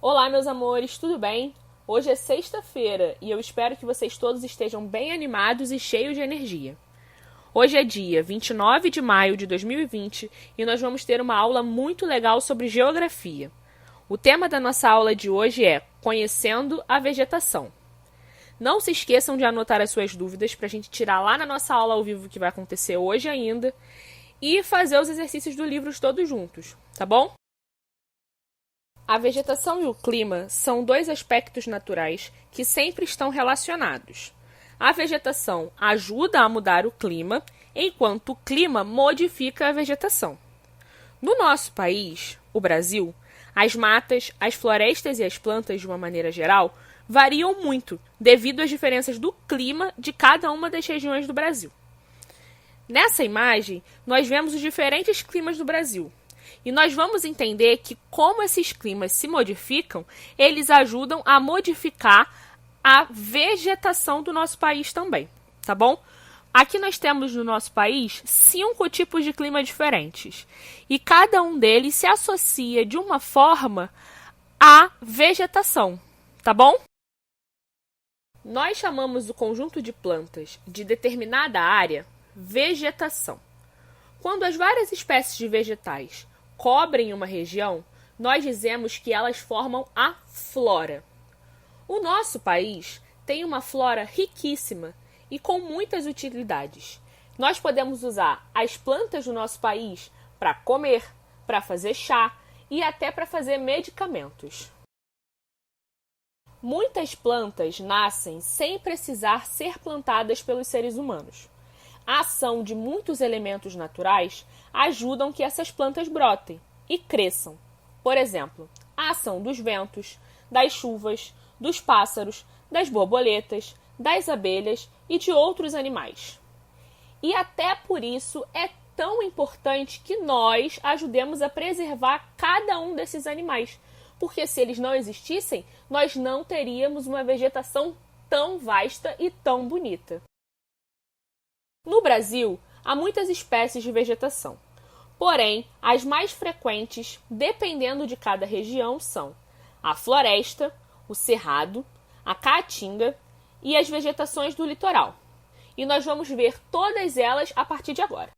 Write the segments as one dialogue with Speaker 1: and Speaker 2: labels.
Speaker 1: Olá, meus amores, tudo bem? Hoje é sexta-feira e eu espero que vocês todos estejam bem animados e cheios de energia. Hoje é dia 29 de maio de 2020 e nós vamos ter uma aula muito legal sobre geografia. O tema da nossa aula de hoje é Conhecendo a Vegetação. Não se esqueçam de anotar as suas dúvidas para a gente tirar lá na nossa aula ao vivo que vai acontecer hoje ainda e fazer os exercícios do livro todos juntos, tá bom? A vegetação e o clima são dois aspectos naturais que sempre estão relacionados. A vegetação ajuda a mudar o clima, enquanto o clima modifica a vegetação. No nosso país, o Brasil, as matas, as florestas e as plantas, de uma maneira geral, variam muito devido às diferenças do clima de cada uma das regiões do Brasil. Nessa imagem, nós vemos os diferentes climas do Brasil. E nós vamos entender que, como esses climas se modificam, eles ajudam a modificar a vegetação do nosso país também, tá bom? Aqui nós temos no nosso país 5 tipos de clima diferentes. E cada um deles se associa de uma forma à vegetação, tá bom? Nós chamamos o conjunto de plantas de determinada área vegetação. Quando as várias espécies de vegetais cobrem uma região, nós dizemos que elas formam a flora. O nosso país tem uma flora riquíssima e com muitas utilidades. Nós podemos usar as plantas do nosso país para comer, para fazer chá e até para fazer medicamentos. Muitas plantas nascem sem precisar ser plantadas pelos seres humanos. A ação de muitos elementos naturais ajudam que essas plantas brotem e cresçam. Por exemplo, a ação dos ventos, das chuvas, dos pássaros, das borboletas, das abelhas e de outros animais. E até por isso é tão importante que nós ajudemos a preservar cada um desses animais, porque se eles não existissem, nós não teríamos uma vegetação tão vasta e tão bonita. No Brasil, há muitas espécies de vegetação. Porém, as mais frequentes, dependendo de cada região, são a floresta, o cerrado, a caatinga e as vegetações do litoral. E nós vamos ver todas elas a partir de agora.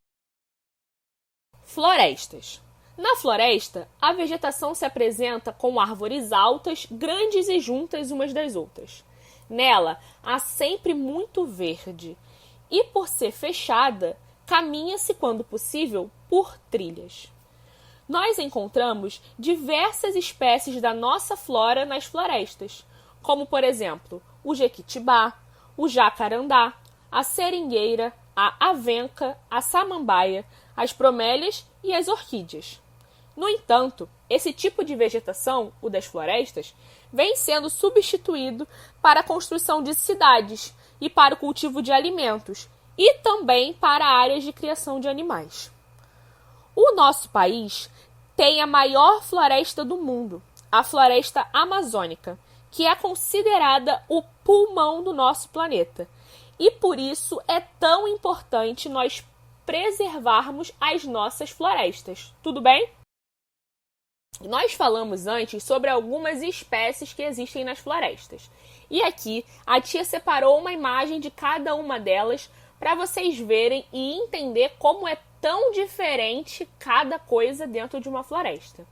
Speaker 1: Florestas. Na floresta, a vegetação se apresenta com árvores altas, grandes e juntas umas das outras. Nela, há sempre muito verde. E por ser fechada, caminha-se, quando possível, por trilhas. Nós encontramos diversas espécies da nossa flora nas florestas, como, por exemplo, o jequitibá, o jacarandá, a seringueira, a avenca, a samambaia, as bromélias e as orquídeas. No entanto, esse tipo de vegetação, o das florestas, vem sendo substituído para a construção de cidades e para o cultivo de alimentos, e também para áreas de criação de animais. O nosso país tem a maior floresta do mundo, a floresta amazônica, que é considerada o pulmão do nosso planeta. E por isso é tão importante nós preservarmos as nossas florestas. Tudo bem? Nós falamos antes sobre algumas espécies que existem nas florestas. E aqui a tia separou uma imagem de cada uma delas para vocês verem e entender como é tão diferente cada coisa dentro de uma floresta.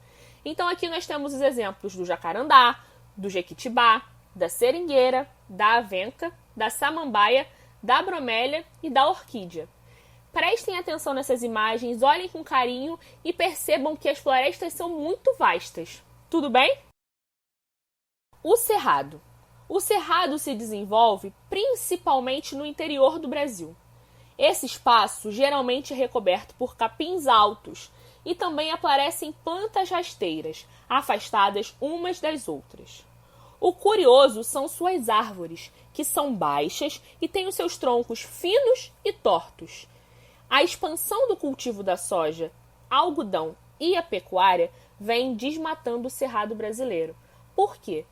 Speaker 1: Então aqui nós temos os exemplos do jacarandá, do jequitibá, da seringueira, da avenca, da samambaia, da bromélia e da orquídea. Prestem atenção nessas imagens, olhem com carinho e percebam que as florestas são muito vastas. Tudo bem? O cerrado. O cerrado se desenvolve principalmente no interior do Brasil. Esse espaço geralmente é recoberto por capins altos e também aparecem plantas rasteiras, afastadas umas das outras. O curioso são suas árvores, que são baixas e têm os seus troncos finos e tortos. A expansão do cultivo da soja, algodão e a pecuária vem desmatando o cerrado brasileiro. Por quê?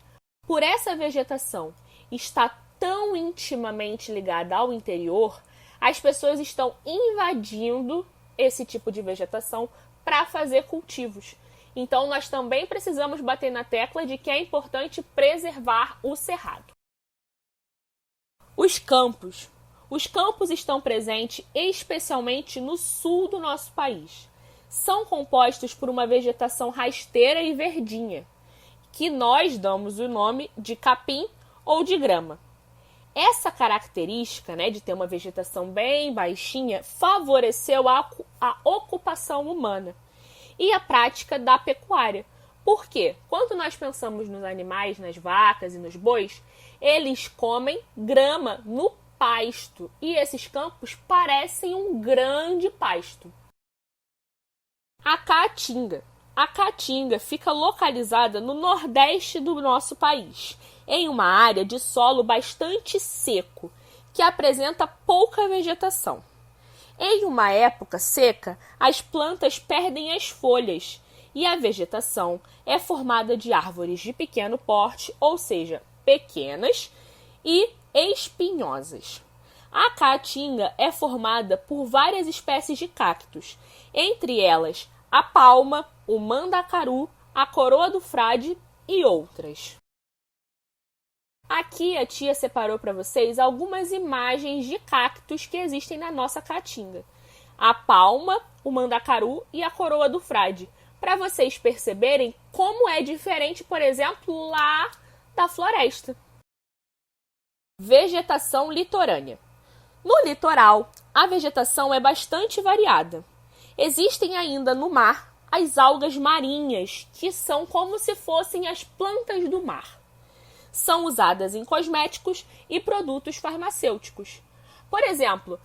Speaker 1: Por essa vegetação estar tão intimamente ligada ao interior, as pessoas estão invadindo esse tipo de vegetação para fazer cultivos. Então, nós também precisamos bater na tecla de que é importante preservar o cerrado. Os campos. Os campos estão presentes especialmente no sul do nosso país. São compostos por uma vegetação rasteira e verdinha, que nós damos o nome de capim ou de grama. Essa característica, de ter uma vegetação bem baixinha, favoreceu a ocupação humana e a prática da pecuária. Por quê? Quando nós pensamos nos animais, nas vacas e nos bois, eles comem grama no pasto e esses campos parecem um grande pasto. A caatinga. A caatinga fica localizada no nordeste do nosso país, em uma área de solo bastante seco, que apresenta pouca vegetação. Em uma época seca, as plantas perdem as folhas e a vegetação é formada de árvores de pequeno porte, ou seja, pequenas e espinhosas. A caatinga é formada por várias espécies de cactos, entre elas a palma, o mandacaru, a coroa do frade e outras. Aqui a tia separou para vocês algumas imagens de cactos que existem na nossa caatinga. A palma, o mandacaru e a coroa do frade, para vocês perceberem como é diferente, por exemplo, lá da floresta. Vegetação litorânea. No litoral, a vegetação é bastante variada. Existem ainda no mar as algas marinhas, que são como se fossem as plantas do mar. São usadas em cosméticos e produtos farmacêuticos. Por exemplo,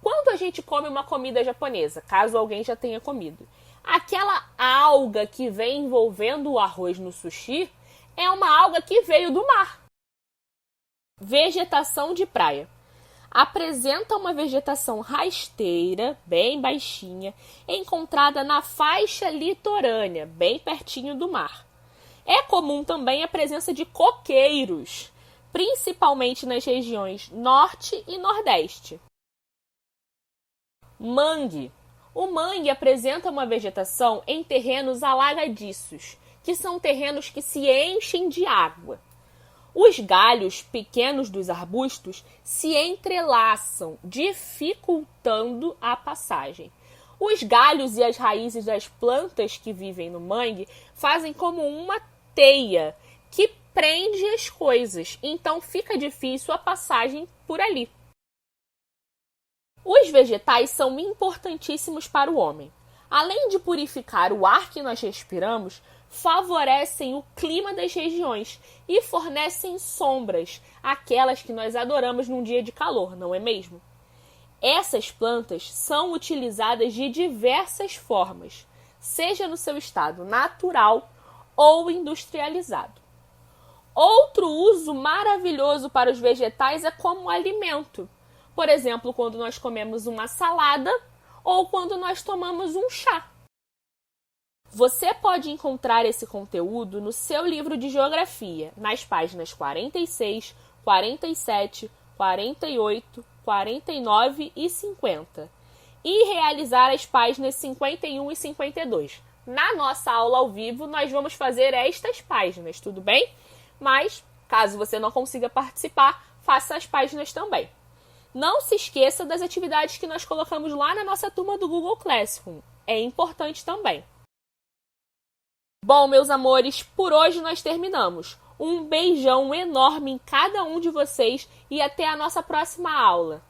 Speaker 1: quando a gente come uma comida japonesa, caso alguém já tenha comido, aquela alga que vem envolvendo o arroz no sushi é uma alga que veio do mar. Vegetação de praia. Apresenta uma vegetação rasteira, bem baixinha, encontrada na faixa litorânea, bem pertinho do mar. É comum também a presença de coqueiros, principalmente nas regiões norte e nordeste. Mangue. O mangue apresenta uma vegetação em terrenos alagadiços, que são terrenos que se enchem de água. Os galhos pequenos dos arbustos se entrelaçam, dificultando a passagem. Os galhos e as raízes das plantas que vivem no mangue fazem como uma teia que prende as coisas, então fica difícil a passagem por ali. Os vegetais são importantíssimos para o homem. Além de purificar o ar que nós respiramos, favorecem o clima das regiões e fornecem sombras, aquelas que nós adoramos num dia de calor, não é mesmo? Essas plantas são utilizadas de diversas formas, seja no seu estado natural ou industrializado. Outro uso maravilhoso para os vegetais é como alimento. Por exemplo, quando nós comemos uma salada ou quando nós tomamos um chá. Você pode encontrar esse conteúdo no seu livro de geografia, nas páginas 46, 47, 48, 49 e 50, e realizar as páginas 51 e 52. Na nossa aula ao vivo, nós vamos fazer estas páginas, tudo bem? Mas, caso você não consiga participar, faça as páginas também. Não se esqueça das atividades que nós colocamos lá na nossa turma do Google Classroom. É importante também. Bom, meus amores, por hoje nós terminamos. Um beijão enorme em cada um de vocês e até a nossa próxima aula.